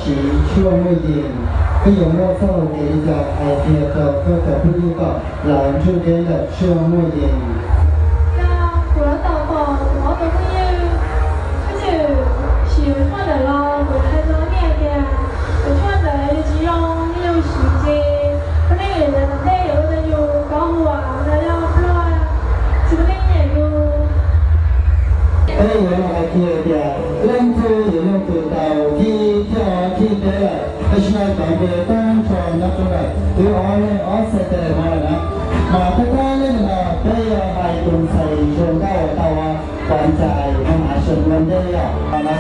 起ช่วงไม่ดีก็有没有放给一个 idea 的各个不一个蓝这边的ช่วงไม่ดี 我导播我都会就是喜欢的咯，我看到面的，我穿的只用有时间，可能有的那有的有搞我，那要不然这个也有。哎，我还记得，冷土有冷土到ที่เด้อไม่ใช่ตอนเดินต้องชนนักตรงไหนคือออสเตอร์มาแล้วมาทุกคนเลยนะเด้อไปตรงใส่ชนได้ตัวขวัญใจมหาชนวันเด้อนะ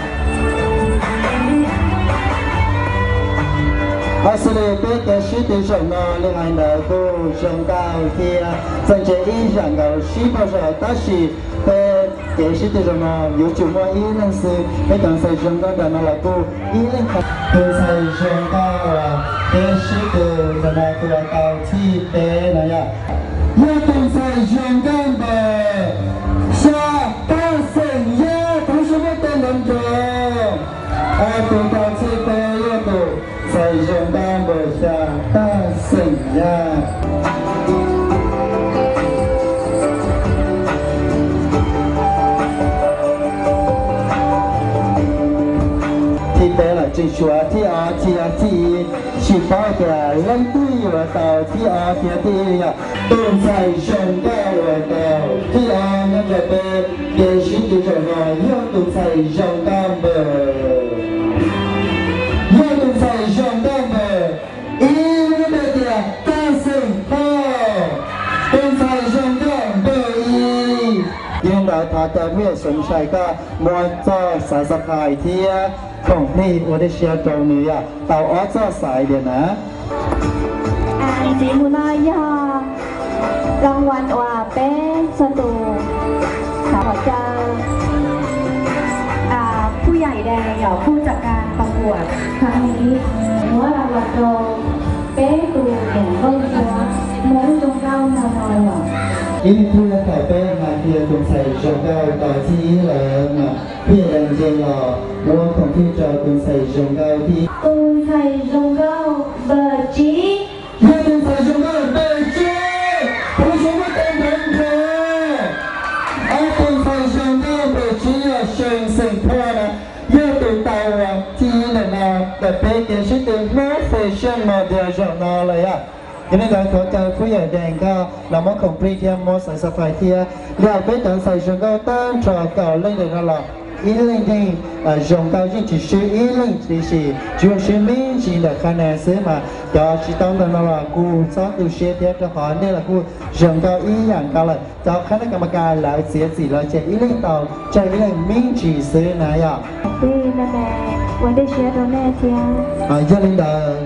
阿斯里贝格西的什么另外的不升高天，甚至影响到西部上，但是被格西的什么有什么伊能是被当时升高的那个不伊能看，当时升高啊，格西的什么个高梯的那样，要当时升高的下大神呀，同学们都能做，当时的要都。在人当不下大神呀！ที่เตะละจิชัวที่อาที่ชิฟ้าแก่เล่นตุ้ยว่าต่อที่อาที่อ่ะต้นใส่ชนแก้วต่อที่อานั่นจะเป็นเกชิติจนอยอต้นใส่ชนแก้วเบอร์在上当的，一路的点大声吼，都在上当的一。因为他的面神帅哥摸着สายสะพายที่ของนี่我的เชียร์ตรงนี้อ่ะเต่าอ้อจะสายเดียวนะจีมุนายารางวัลว่าเป็นสตูสาวเจ้าผู้ใหญ่แดงเหล่าผู้จัดการประกวดครั้งนี้หัวรางวัลโดเป๊ตูเหรียญต้นชัวม้วนจงเก้านาน้อยหรอ因为突然改变嘛，第二种才上到到ที่แล้ว嘛，พี่เองเจอ我ของที่จะคุณใส่จงเก้าที่ตุ้งใส่จงเก้าเบอร์จี要คุณใส่จงเก้าเบอร์จี同学们等等看，คุณใส่จงเก้าเบอร์จี啊，神圣派呢。要读到ที่นั่นนะแต่เป็นเกษตรโมเฟชั่นโมเดลจอนาเลยอ่ะยังไงก็เจอผู้ใหญ่แดงก็เรามาคอมพลีทที่โมใส่สไฟที่เราไปตั้งใส่ชงก็ตั้งจอก็เล่นเดี๋ยวเรา一零的用到进去是一零的是就是明显的可能是嘛，要是当然了，กู早都学的的话，那了กู用到一样高了，找คณะกรรมการแล้วเสียสิเราจะ一零到这一零明显是那样。对，妹妹，我的学到那天。一零的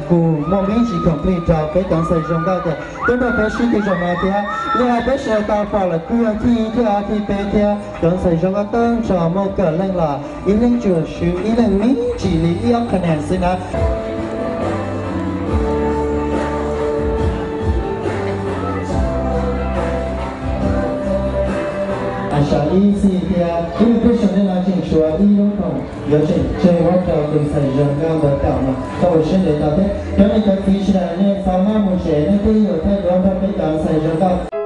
กู莫名其妙complete 找被当时用到的，等到被是的什么天，另外被学到发了，กู要ที่被天，当时用到当着某个人。了，一零就是一零明几里要可能是呢。小一是的，因为不晓得那进说一路通，有些这我找跟谁人刚的到嘛，到我身边到的，原来在提起来呢，上马木些那都有太多的被当谁人到。